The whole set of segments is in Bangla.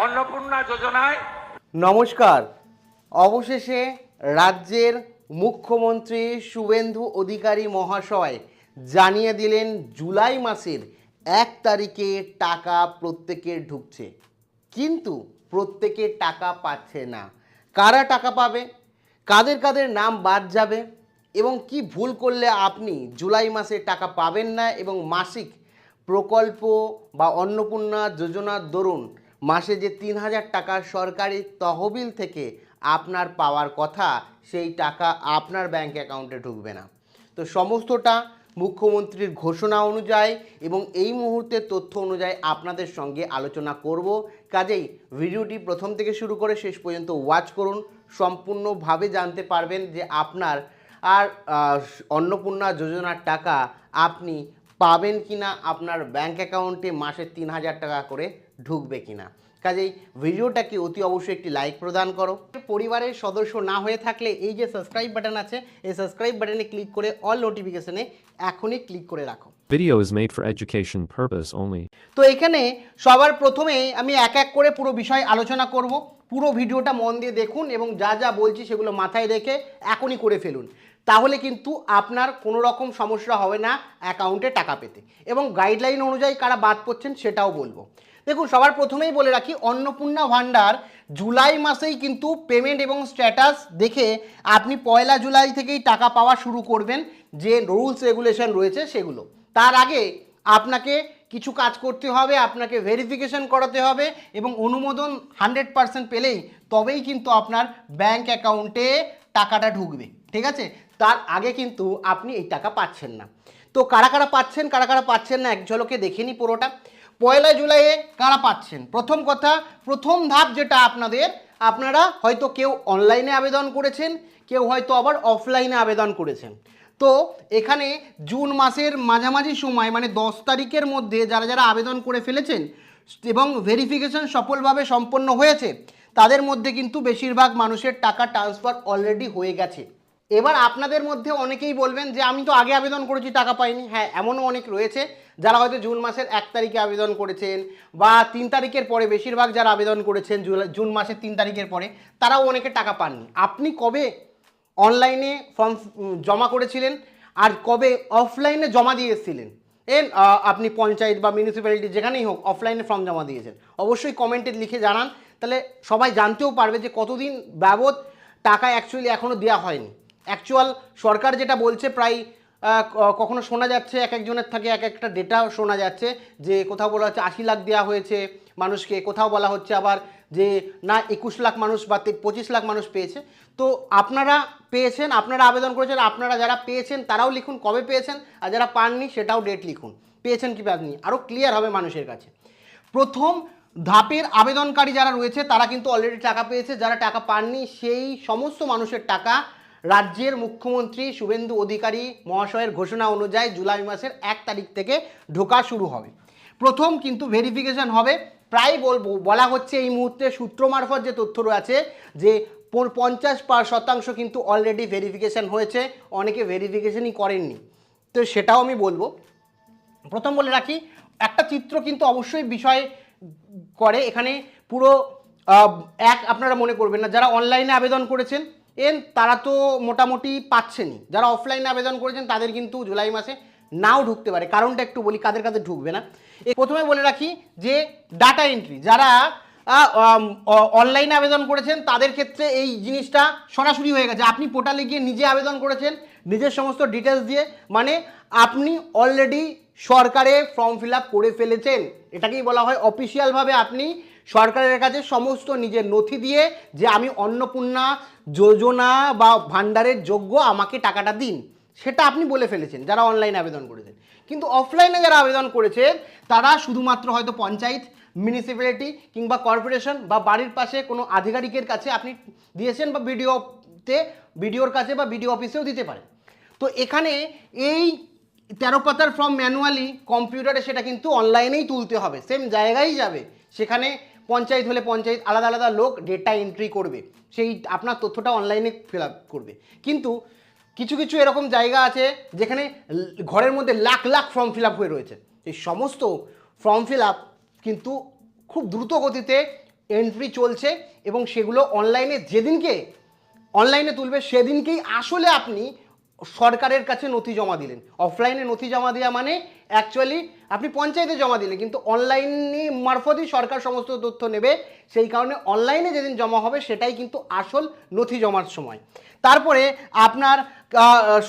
অন্নপূর্ণা যোজনায়। নমস্কার। অবশেষে রাজ্যের মুখ্যমন্ত্রী শুভেন্দু অধিকারী মহাশয় জানিয়ে দিলেন জুলাই মাসের 1 তারিখে টাকা প্রত্যেকের ঢুকছে, কিন্তু প্রত্যেকে টাকা পাচ্ছে না। কারা টাকা পাবে, কাদের কাদের নাম বাদ যাবে এবং কি ভুল করলে আপনি জুলাই মাসে টাকা পাবেন না এবং মাসিক প্রকল্প বা অন্নপূর্ণা যোজনার দরুন মাসে যে 3,000 টাকা সরকারি তহবিল থেকে আপনার পাওয়ার কথা, সেই টাকা আপনার ব্যাংক অ্যাকাউন্টে ঢুকবে না। তো সমস্তটা মুখ্যমন্ত্রীর ঘোষণা অনুযায়ী এবং এই মুহূর্তের তথ্য অনুযায়ী আপনাদের সঙ্গে আলোচনা করব। কাজেই ভিডিওটি প্রথম থেকে শুরু করে শেষ পর্যন্ত ওয়াচ করুন, সম্পূর্ণভাবে জানতে পারবেন যে আপনার আর অন্নপূর্ণা যোজনার টাকা আপনি পাবেন কিনা, আপনার ব্যাংক অ্যাকাউন্টে মাসে 3,000 টাকা করে ঢুকবে কিনা। কাজেই ভিডিওটাকে অতি অবশ্যই একটি লাইক প্রদান করো। পরিবারের সদস্য না হয়ে থাকলে এই যে সাবস্ক্রাইব বাটন আছে, এই সাবস্ক্রাইব বাটনে ক্লিক করে অল নোটিফিকেশনে এখনই ক্লিক করে রাখো। Video is made for education purpose only. তো এখানে সবার প্রথমে আমি এক এক করে পুরো বিষয় আলোচনা করব। পুরো ভিডিওটা মন দিয়ে দেখুন এবং যা যা বলছি সেগুলো মাথায় রেখে এখনই করে ফেলুন, তাহলে কিন্তু আপনার কোনো রকম সমস্যা হবে না অ্যাকাউন্টে টাকা পেতে। এবং গাইডলাইন অনুযায়ী কারা বাদ পড়ছেন সেটাও বলবো। দেখুন, সবার প্রথমেই বলে রাখি, অন্নপূর্ণা ভাণ্ডার জুলাই মাসেই কিন্তু পেমেন্ট এবং স্ট্যাটাস দেখে আপনি 1 জুলাই থেকেই টাকা পাওয়া শুরু করবেন, যে রুলস রেগুলেশন রয়েছে সেগুলো। তার আগে আপনাকে কিছু কাজ করতে হবে, আপনাকে ভেরিফিকেশন করাতে হবে এবং অনুমোদন 100% পেলেই তবেই কিন্তু আপনার ব্যাংক অ্যাকাউন্টে টাকাটা ঢুকবে, ঠিক আছে? তার আগে কিন্তু আপনি এই টাকা পাচ্ছেন না। তো কারা কারা পাচ্ছেন, কারা কারা পাচ্ছেন না, এক ঝলকে দেখে নিই পুরোটা। 1 জুলাইয়ে কারা পাচ্ছেন, প্রথম কথা, প্রথম ধাপ যেটা আপনারা হয়তো কেউ অনলাইনে আবেদন করেছেন, কেউ হয়তো আবার অফলাইনে আবেদন করেছেন। তো এখানে জুন মাসের মাঝামাঝি সময় মানে 10 তারিখের মধ্যে যারা যারা আবেদন করে ফেলেছেন এবং ভেরিফিকেশন সফলভাবে সম্পন্ন হয়েছে, তাদের মধ্যে কিন্তু বেশিরভাগ মানুষের টাকা ট্রান্সফার অলরেডি হয়ে গেছে। এবার আপনাদের মধ্যে অনেকেই বলবেন যে আমি তো আগে আবেদন করেছি, টাকা পাইনি। হ্যাঁ, এমনও অনেক রয়েছে যারা হয়তো জুন মাসের 1 তারিখে আবেদন করেছেন বা 3 তারিখের পরে, বেশিরভাগ যারা আবেদন করেছেন জুন মাসের 3 তারিখের পরে, তারাও অনেকে টাকা পাননি। আপনি কবে অনলাইনে ফর্ম জমা করেছিলেন আর কবে অফলাইনে জমা দিয়ে এসেছিলেন? আপনি পঞ্চায়েত বা মিউনিসিপ্যালিটি যেখানেই হোক অফলাইনে ফর্ম জমা দিয়েছেন, অবশ্যই কমেন্টে লিখে জানান, তাহলে সবাই জানতেও পারবে যে কতদিন বাবদ টাকা অ্যাকচুয়ালি এখনও দেওয়া হয়নি। অ্যাকচুয়াল সরকার যেটা বলছে, প্রায় কখনো শোনা যাচ্ছে এক একজনের থাকে এক একটা ডেটা শোনা যাচ্ছে, যে কোথাও বলা হচ্ছে 80 লাখ দেওয়া হয়েছে মানুষকে, কোথাও বলা হচ্ছে আবার যে না 21 লাখ মানুষ বা 25 লাখ মানুষ পেয়েছে। তো আপনারা পেয়েছেন, আপনারা আবেদন করেছেন, আপনারা যারা পেয়েছেন তারাও লিখুন কবে পেয়েছেন, আর যারা পাননি সেটাও ডেট লিখুন, পেয়েছেন কি পাননি, আরও ক্লিয়ার হবে মানুষের কাছে। প্রথম ধাপের আবেদনকারী যারা রয়েছে তারা কিন্তু অলরেডি টাকা পেয়েছে, যারা টাকা পাননি সেই সমস্ত মানুষের টাকা রাজ্যের মুখ্যমন্ত্রী শুভেন্দু অধিকারী মহাশয়ের ঘোষণা অনুযায়ী জুলাই মাসের 1 তারিখ থেকে ঢোকা শুরু হবে। প্রথম কিন্তু ভেরিফিকেশন হবে, প্রায় বলা হচ্ছে এই মুহূর্তে সূত্র মারফত যে তথ্য রয়েছে যে 50% কিন্তু অলরেডি ভেরিফিকেশন হয়েছে, অনেকে ভেরিফিকেশনই করেননি। তো সেটাও আমি বলবো। প্রথম বলে রাখি, একটা চিত্র কিন্তু অবশ্যই বিষয় করে এখানে পুরো আপনারা মনে করবেন না, যারা অনলাইনে আবেদন করেছেন তারা তো মোটামুটি পাচ্ছেনই, যারা অফলাইনে আবেদন করেছেন তাদের কিন্তু জুলাই মাসে নাও ঢুকতে পারে। কারণটা একটু বলি কাদের কাদের ঢুকবে না। প্রথমে বলে রাখি যে ডাটা এন্ট্রি, যারা অনলাইনে আবেদন করেছেন তাদের ক্ষেত্রে এই জিনিসটা সরাসরি হয়ে গেছে। আপনি পোর্টালে গিয়ে নিজে আবেদন করেছেন নিজের সমস্ত ডিটেলস দিয়ে, মানে আপনি অলরেডি সরকারে ফর্ম ফিল আপ করে ফেলেছেন। এটাকেই বলা হয় অফিসিয়ালভাবে আপনি সরকারের কাছে সমস্ত নিজের নথি দিয়ে যে আমি অন্নপূর্ণা যোজনা বা ভাণ্ডারের যোগ্য, আমাকে টাকাটা দিন, সেটা আপনি বলে ফেলেছেন যারা অনলাইনে আবেদন করেছেন। কিন্তু অফলাইনে যারা আবেদন করেছেন তারা শুধুমাত্র হয়তো পঞ্চায়েত, মিউনিসিপ্যালিটি কিংবা কর্পোরেশন বা বাড়ির পাশে কোনো আধিকারিকের কাছে আপনি দিয়েছেন বা বিডিওর কাছে বা বিডিও অফিসেও দিতে পারেন। তো এখানে এই 13 পাতার ফর্ম ম্যানুয়ালি কম্পিউটারে সেটা কিন্তু অনলাইনেই তুলতে হবে, সেম জায়গায় যাবে, সেখানে পঞ্চায়েত হলে পঞ্চায়েত আলাদা আলাদা লোক ডেটা এন্ট্রি করবে, সেই আপনার তথ্যটা অনলাইনে ফিল আপ করবে। কিন্তু কিছু কিছু এরকম জায়গা আছে যেখানে ঘরের মধ্যে lakh lakh form fill up হয়ে রয়েছে। এই সমস্ত ফর্ম ফিল আপ কিন্তু খুব দ্রুত গতিতে এন্ট্রি চলছে এবং সেগুলো অনলাইনে যেদিনকে অনলাইনে তুলবে সেদিনকেই আসলে আপনি সরকারের কাছে নথি জমা দিলেন। অফলাইনে নথি জমা দেওয়া মানে অ্যাকচুয়ালি আপনি পঞ্চায়েতে জমা দিলেন, কিন্তু অনলাইনে মারফতই সরকার সমস্ত তথ্য নেবে, সেই কারণে অনলাইনে যেদিন জমা হবে সেটাই কিন্তু আসল নথি জমার সময়। তারপরে আপনার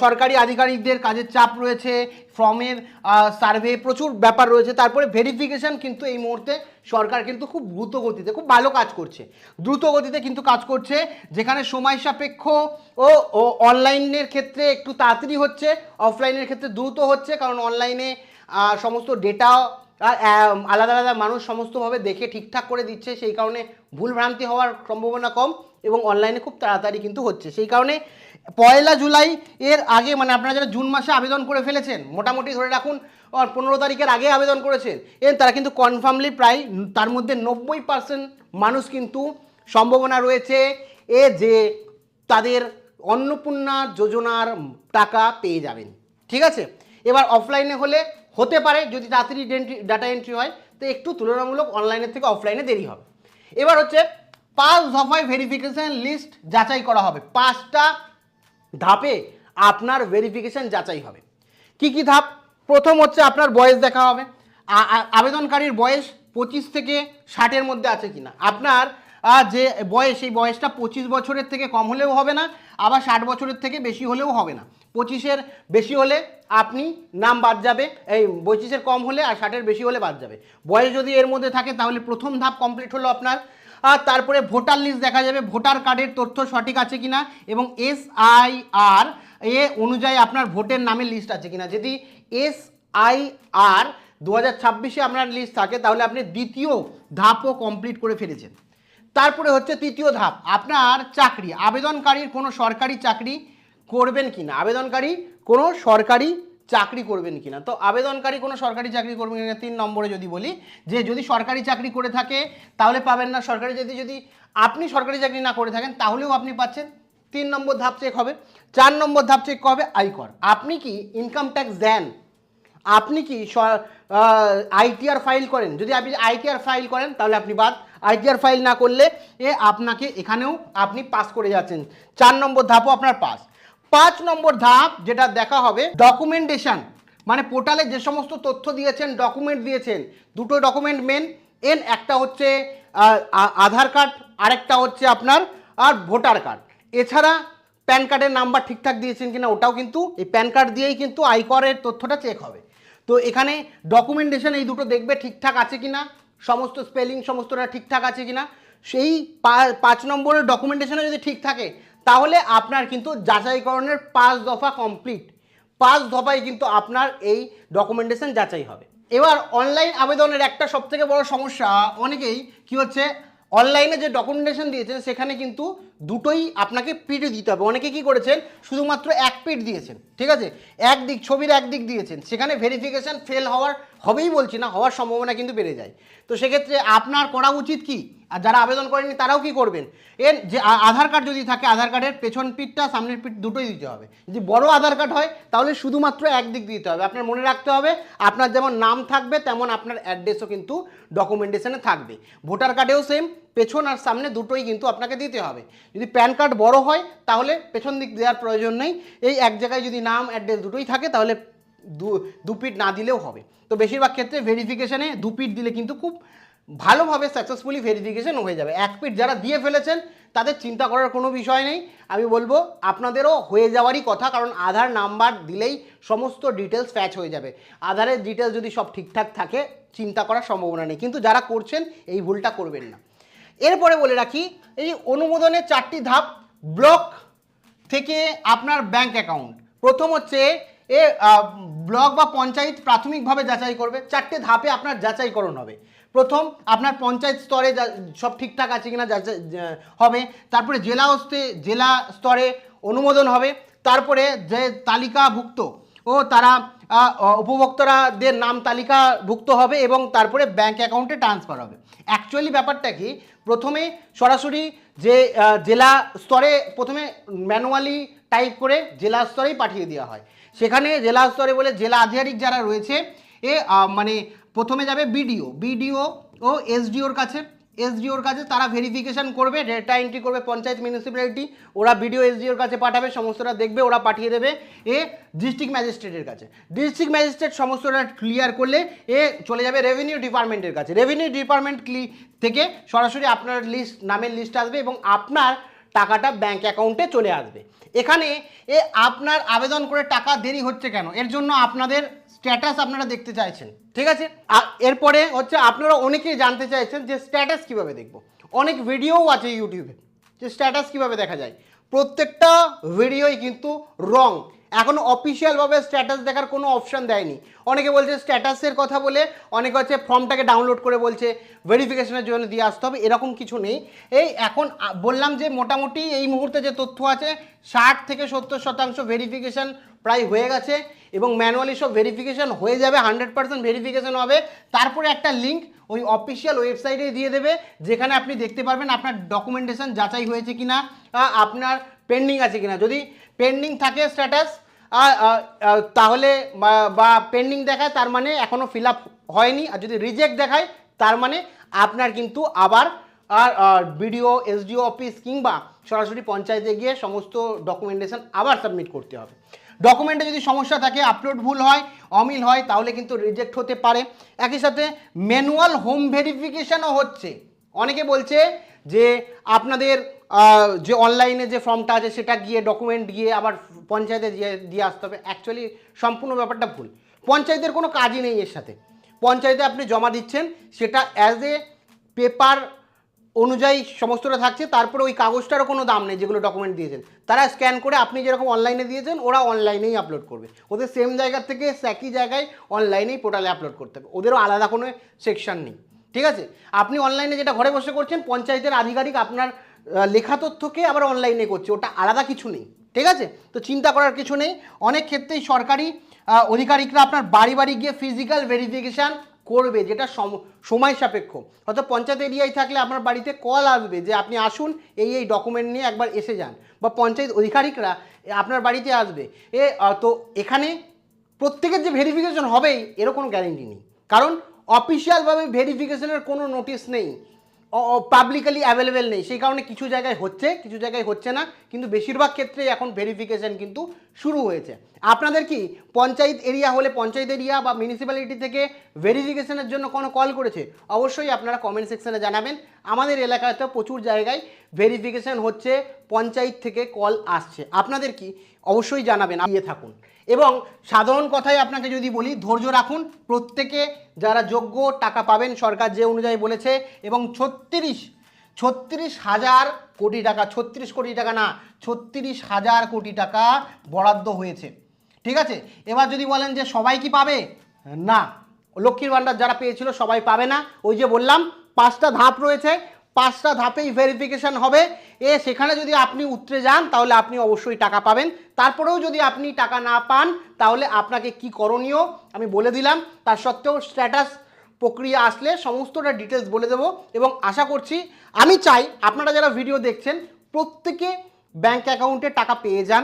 সরকারি আধিকারিকদের কাজের চাপ রয়েছে, ফর্মের সার্ভে, প্রচুর ব্যাপার রয়েছে। তারপরে ভেরিফিকেশান কিন্তু এই মুহূর্তে সরকার কিন্তু খুব দ্রুত গতিতে খুব ভালো কাজ করছে, দ্রুত গতিতে কিন্তু কাজ করছে, যেখানে সময় সাপেক্ষ ও অনলাইনের ক্ষেত্রে একটু তাড়াতাড়ি হচ্ছে, অফলাইনের ক্ষেত্রে দ্রুত হচ্ছে, কারণ অনলাইনে সমস্ত ডেটা আলাদা আলাদা মানুষ সমস্তভাবে দেখে ঠিকঠাক করে দিচ্ছে, সেই কারণে ভুলভ্রান্তি হওয়ার সম্ভাবনা কম এবং অনলাইনে খুব তাড়াতাড়ি কিন্তু হচ্ছে। সেই কারণে 1 জুলাই এর আগে, মানে আপনারা যারা জুন মাসে আবেদন করে ফেলেছেন, মোটামুটি ধরে রাখুন 15 তারিখের আগে আবেদন করেছেন, তারা কিন্তু কনফার্মলি প্রায় তার মধ্যে 90% মানুষ কিন্তু সম্ভাবনা রয়েছে যে তাদের অন্নপূর্ণা যোজনার টাকা পেয়ে যাবেন। ঠিক আছে, এবার অফলাইনে হলে হতে পারে যদি তাড়াতাড়ি ডাটা এন্ট্রি হয়, তো একটু তুলনামূলক অনলাইনের থেকে অফলাইনে দেরি হবে। এবার হচ্ছে 5 দফায় ভেরিফিকেশান লিস্ট যাচাই করা হবে। 5টা ধাপে আপনার ভেরিফিকেশান যাচাই হবে। কি কি ধাপ? প্রথম হচ্ছে আপনার বয়স দেখা হবে, আবেদনকারীর বয়স 25 থেকে 60-এর মধ্যে আছে কিনা। আপনার যে বয়স, সেই বয়সটা 25 বছরের থেকে কম হলেও হবে না, আবার 60 বছরের থেকে বেশি হলেও হবে না। 25-এর বেশি হলে আপনি নাম বাদ যাবে, এই 25-এর কম হলে আর 60-এর বেশি হলে বাদ যাবে। বয়স যদি এর মধ্যে থাকে তাহলে প্রথম ধাপ কমপ্লিট হলো আপনার। আর তারপরে ভোটার লিস্ট দেখা যাবে, ভোটার কার্ডের তথ্য সঠিক আছে কিনা এবং SIR অনুযায়ী আপনার ভোটের নামের লিস্ট আছে কিনা। যদি SIR 2026-এ আপনার লিস্ট থাকে তাহলে আপনি দ্বিতীয় ধাপও কমপ্লিট করে ফেলেছেন। তারপরে হচ্ছে তৃতীয় ধাপ, আপনার চাকরি, আবেদনকারীর কোনো সরকারি চাকরি করবেন কিনা, আবেদনকারী কোনো সরকারি চাকরি করবেন কিনা। তো আবেদনকারী কোনো সরকারি চাকরি করবেন কিনা 3 নম্বরে যদি বলি, যে যদি সরকারি চাকরি করে থাকে তাহলে পাবেন না, সরকারি যদি আপনি সরকারি চাকরি না করে থাকেন তাহলেও আপনি পাচ্ছেন। 3 নম্বর ধাপ চেক হবে। 4 নম্বর ধাপ চেক হবে আয়কর, আপনি কি ইনকাম ট্যাক্স দেন, আপনি কি ITR ফাইল করেন। যদি আপনি ITR ফাইল করেন তাহলে আপনি বাদ, ITR ফাইল না করলে আপনাকে এখানেও আপনি পাস করে যাচ্ছেন। 4 নম্বর ধাপও আপনার পাস। 5 নম্বর ধাপ যেটা দেখা হবে ডকুমেন্টেশন, মানে পোর্টালে যে সমস্ত তথ্য দিয়েছেন, ডকুমেন্ট দিয়েছেন, দুটো ডকুমেন্ট মেন, একটা হচ্ছে আধার কার্ড, আরেকটা হচ্ছে আপনার আর ভোটার কার্ড। এছাড়া প্যান কার্ডের নাম্বার ঠিকঠাক দিয়েছেন কিনা ওটাও কিন্তু, এই প্যান কার্ড দিয়েই কিন্তু আয়করের তথ্যটা চেক হবে। তো এখানে ডকুমেন্টেশন এই দুটো দেখবে ঠিকঠাক আছে কিনা, সমস্ত স্পেলিং সমস্তটা ঠিকঠাক আছে কিনা। সেই 5 নম্বরের ডকুমেন্টেশনে যদি ঠিক থাকে তাহলে আপনার কিন্তু যাচাইকরণের 5 দফা কমপ্লিট। 5 দফায় কিন্তু আপনার এই ডকুমেন্টেশন যাচাই হবে। এবার অনলাইন আবেদনের একটা সবথেকে বড় সমস্যা, অনেকেই কি হচ্ছে, অনলাইনে যে ডকুমেন্টেশন দিয়েছেন সেখানে কিন্তু দুটোই আপনাকে পিড দিতে হবে। অনেকে কি করেছেন, শুধুমাত্র এক পিড দিয়েছেন, ঠিক আছে, একদিক ছবির একদিক দিয়েছেন, সেখানে ভেরিফিকেশান ফেল হবেই বলছি না, হওয়ার সম্ভাবনা কিন্তু বেড়ে যায়। তো সেক্ষেত্রে আপনার করা উচিত কি, আর যারা আবেদন করেনি তারাও কি করবেন, যে আধার কার্ড যদি থাকে আধার কার্ডের পেছন পিঠটা সামনের পিঠ দুটোই দিতে হবে। যদি বড় আধার কার্ড হয় তাহলে শুধুমাত্র একদিক দিতে হবে। আপনার মনে রাখতে হবে আপনার যেমন নাম থাকবে তেমন আপনার অ্যাড্রেসও কিন্তু ডকুমেন্টেশনে থাকবে। ভোটার কার্ডেও সেম, পেছন আর সামনে দুটোই কিন্তু আপনাকে দিতে হবে। যদি প্যান কার্ড বড় হয় তাহলে পেছন দিক দেওয়ার প্রয়োজন নেই, এই এক জায়গায় যদি নাম অ্যাড্রেস দুটোই থাকে তাহলে দু পিঠ না দিলেও হবে। তো বেশিরভাগ ক্ষেত্রে ভেরিফিকেশানে 2 পিঠ দিলে কিন্তু খুব ভালোভাবে সাকসেসফুলি ভেরিফিকেশন হয়ে যাবে। 1 পিঠ যারা দিয়ে ফেলেছেন তাদের চিন্তা করার কোনো বিষয় নেই, আমি বলবো আপনাদেরও হয়ে যাওয়ারই কথা, কারণ আধার নাম্বার দিলেই সমস্ত ডিটেলস ফ্যাচ হয়ে যাবে। আধারের ডিটেলস যদি সব ঠিকঠাক থাকে চিন্তা করার সম্ভাবনা নেই, কিন্তু যারা করছেন এই ভুলটা করবেন না। এরপরে বলে রাখি, এই অনুমোদনের 4টি ধাপ, ব্লক থেকে আপনার ব্যাংক অ্যাকাউন্ট। প্রথম হচ্ছে ব্লক বা পঞ্চায়েত প্রাথমিকভাবে যাচাই করবে। 4টে ধাপে আপনার যাচাইকরণ হবে। প্রথম আপনার পঞ্চায়েত স্তরে সব ঠিকঠাক আছে কিনা যাচাই হবে, তারপরে জেলা স্তরে অনুমোদন হবে, তারপরে যে তালিকাভুক্ত তারা উপভোক্তাদের নাম তালিকাভুক্ত হবে এবং তারপরে ব্যাংক অ্যাকাউন্টে ট্রান্সফার হবে। অ্যাকচুয়ালি ব্যাপারটা কি, প্রথমে সরাসরি যে জেলা স্তরে প্রথমে ম্যানুয়ালি টাইপ করে জেলা স্তরেই পাঠিয়ে দেওয়া হয়। সেখানে জেলা স্তরে বলে জেলা আধিকারিক যারা রয়েছে মানে প্রথমে যাবে বিডিও ও এসডিওর কাছে, এসডিওর কাছে, তারা ভেরিফিকেশন করবে, ডেটা এন্ট্রি করবে পঞ্চায়েত মিউনিসিপ্যালিটি, ওরা ভিডিও এসডিওর কাছে পাঠাবে, সমস্তটা দেখবে, ওরা পাঠিয়ে দেবে ডিস্ট্রিক্ট ম্যাজিস্ট্রেটের কাছে। ডিস্ট্রিক্ট ম্যাজিস্ট্রেট সমস্তটা ক্লিয়ার করলে চলে যাবে রেভিনিউ ডিপার্টমেন্টের কাছে। রেভিনিউ ডিপার্টমেন্ট থেকে সরাসরি আপনার নামের লিস্ট আসবে এবং আপনার টাকাটা ব্যাঙ্ক অ্যাকাউন্টে চলে আসবে। এখানে আপনার আবেদন করে টাকা দেরি হচ্ছে কেন, এর জন্য আপনাদের স্ট্যাটাস আপনারা দেখতে চাইছেন, ঠিক আছে। এরপরে হচ্ছে আপনারা অনেকেই জানতে চাইছেন যে স্ট্যাটাস কিভাবে দেখব। অনেক ভিডিওও আছে ইউটিউবে যে স্ট্যাটাস কিভাবে দেখা যায়, প্রত্যেকটা ভিডিওই কিন্তু রং। এখনো অফিসিয়ালভাবে স্ট্যাটাস দেখার কোনো অপশান দেয়নি। অনেকে বলছে স্ট্যাটাসের কথা বলে, অনেকে হচ্ছে ফর্মটাকে ডাউনলোড করে বলছে ভেরিফিকেশনের জন্য দিয়ে আসতে হবে, এরকম কিছু নেই। এখন বললাম যে মোটামুটি এই মুহূর্তে যে তথ্য আছে 60 থেকে 70% ভেরিফিকেশন প্রায় হয়ে গেছে এবং ম্যানুয়ালি সব ভেরিফিকেশন হয়ে যাবে, 100% ভেরিফিকেশন হবে। তারপরে একটা লিঙ্ক ওই অফিসিয়াল ওয়েবসাইটে দিয়ে দেবে, যেখানে আপনি দেখতে পারবেন আপনার ডকুমেন্টেশন যাচাই হয়েছে কিনা, আপনার পেন্ডিং আছে কিনা। যদি পেন্ডিং থাকে স্ট্যাটাস তাহলে বা পেন্ডিং দেখায় তার মানে এখনও ফিল আপ হয়নি, আর যদি রিজেক্ট দেখায় তার মানে আপনার কিন্তু আবার বিডিও এসডিও অফিস কিংবা সরাসরি পঞ্চায়েতে গিয়ে সমস্ত ডকুমেন্টেশন আবার সাবমিট করতে হবে। ডকুমেন্টে যদি সমস্যা থাকে, আপলোড ভুল হয়, অমিল হয়, তাহলে কিন্তু রিজেক্ট হতে পারে। একই সাথে ম্যানুয়াল হোম ভেরিফিকেশনও হচ্ছে। অনেকে বলছে যে আপনাদের যে অনলাইনে যে ফর্মটা আছে সেটা গিয়ে ডকুমেন্ট গিয়ে আবার পঞ্চায়েতে দিয়ে আসতে হবে। অ্যাকচুয়ালি সম্পূর্ণ ব্যাপারটা ভুল। পঞ্চায়েতের কোনো কাজই নেই এর সাথে। পঞ্চায়েতে আপনি জমা দিচ্ছেন, সেটা অ্যাজ এ পেপার অনুযায়ী সমস্তটা থাকছে, তারপরে ওই কাগজটারও কোনো দাম নেই যেগুলো ডকুমেন্ট দিয়েছেন, তারা স্ক্যান করে আপনি যেরকম অনলাইনে দিয়েছেন ওরা অনলাইনেই আপলোড করবে। ওদের সেম জায়গা থেকে একই জায়গায় অনলাইনেই পোর্টালে আপলোড করতে হবে, ওদেরও আলাদা কোনো সেকশন নেই, ঠিক আছে। আপনি অনলাইনে যেটা ঘরে বসে করছেন, পঞ্চায়েতের আধিকারিক আপনার লেখা তথ্যকে আবার অনলাইনে করছে, ওটা আলাদা কিছু নেই, ঠিক আছে। তো চিন্তা করার কিছু নেই। অনেক ক্ষেত্রেই সরকারি আধিকারিকরা আপনার বাড়ি বাড়ি গিয়ে ফিজিক্যাল ভেরিফিকেশান করবে, যেটা সময় সাপেক্ষ। হয়তো পঞ্চায়েত এরিয়ায় থাকলে আপনার বাড়িতে কল আসবে যে আপনি আসুন, এই ডকুমেন্ট নিয়ে একবার এসে যান, বা পঞ্চায়েত আধিকারিকরা আপনার বাড়িতে আসবে। তো এখানে প্রত্যেকের যে ভেরিফিকেশন হবেই এরও কোনো গ্যারেন্টি নেই, কারণ অফিসিয়ালভাবে ভেরিফিকেশনের কোনো নোটিশ নেই, পাবলিকলি অ্যাভেলেবেল নেই। সেই কারণে কিছু জায়গায় হচ্ছে, কিছু জায়গায় হচ্ছে না, কিন্তু বেশিরভাগ ক্ষেত্রেই এখন ভেরিফিকেশন কিন্তু শুরু হয়েছে। আপনাদের কি পঞ্চায়েত এরিয়া হলে পঞ্চায়েত এরিয়া বা মিউনিসিপ্যালিটি থেকে ভেরিফিকেশনের জন্য কোনো কল করেছে? অবশ্যই আপনারা কমেন্ট সেকশনে জানাবেন। আমাদের এলাকাতে প্রচুর জায়গায় ভেরিফিকেশন হচ্ছে, পঞ্চায়েত থেকে কল আসছে। আপনাদের কি অবশ্যই জানাবেন, দিয়ে থাকুন। এবং সাধারণ কথায় আপনাকে যদি বলি, ধৈর্য রাখুন। প্রত্যেকে যারা যোগ্য টাকা পাবেন সরকার যে অনুযায়ী বলেছে, এবং 36,000 কোটি টাকা, 36 কোটি টাকা না, 36,000 কোটি টাকা বরাদ্দ হয়েছে, ঠিক আছে। এবার যদি বলেন যে সবাই কি পাবে, না, লক্ষ্মীর ভাণ্ডার যারা পেয়েছিল সবাই পাবে না। ওই যে বললাম 5টা ধাপ রয়েছে, 5টা ধাপেই ভেরিফিকেশান হবে। সেখানে যদি আপনি উতরে যান তাহলে আপনি অবশ্যই টাকা পাবেন। তারপরেও যদি আপনি টাকা না পান তাহলে আপনাকে কি করণীয় আমি বলে দিলাম। তার সত্ত্বেও স্ট্যাটাস প্রক্রিয়া আসলে সমস্তটা ডিটেলস বলে দেবো, এবং আশা করছি, আমি চাই আপনারা যারা ভিডিও দেখছেন প্রত্যেকে ব্যাঙ্ক অ্যাকাউন্টে টাকা পেয়ে যান,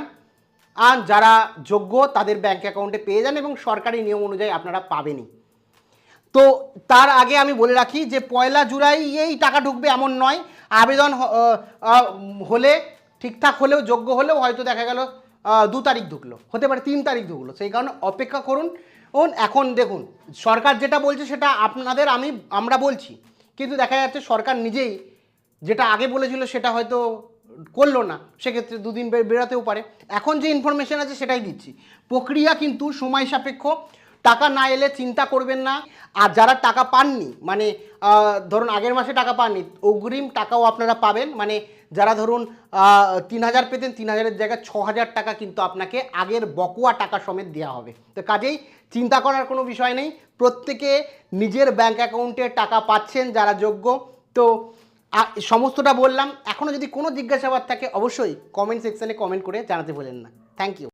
আর যারা যোগ্য তাদের ব্যাঙ্ক অ্যাকাউন্টে পেয়ে যান, এবং সরকারি নিয়ম অনুযায়ী আপনারা পাবেনই। তো তার আগে আমি বলে রাখি যে 1 জুলাই এই টাকা ঢুকবে এমন নয়। আবেদন হলে ঠিকঠাক হলেও, যোগ্য হলেও হয়তো দেখা গেল 2 তারিখ ঢুকলো, হতে পারে 3 তারিখ ঢুকলো। সেই কারণে অপেক্ষা করুন। এখন দেখুন সরকার যেটা বলছে সেটা আমরা বলছি, কিন্তু দেখা যাচ্ছে সরকার নিজেই যেটা আগে বলেছিল সেটা হয়তো করলো না, সেক্ষেত্রে 2 দিন বেরোতেও পারে। এখন যে ইনফরমেশন আছে সেটাই দিচ্ছি। প্রক্রিয়া কিন্তু সময় সাপেক্ষ, টাকা না এলে চিন্তা করবেন না। আর যারা টাকা পাননি, মানে ধরুন আগের মাসে টাকা পাননি, অগ্রিম টাকাও আপনারা পাবেন। মানে যারা ধরুন 3,000 পেতেন, 3,000-এর জায়গায় 6,000 টাকা কিন্তু আপনাকে আগের বকেয়া টাকা সমেত দেওয়া হবে। তো কাজেই চিন্তা করার কোনো বিষয় নেই, প্রত্যেকে নিজের ব্যাঙ্ক অ্যাকাউন্টে টাকা পাচ্ছেন যারা যোগ্য। তো সমস্তটা বললাম। এখনও যদি কোনো জিজ্ঞাসাবাদ থাকে অবশ্যই কমেন্ট সেকশানে কমেন্ট করে জানাতে ভুলেন না। Thank you.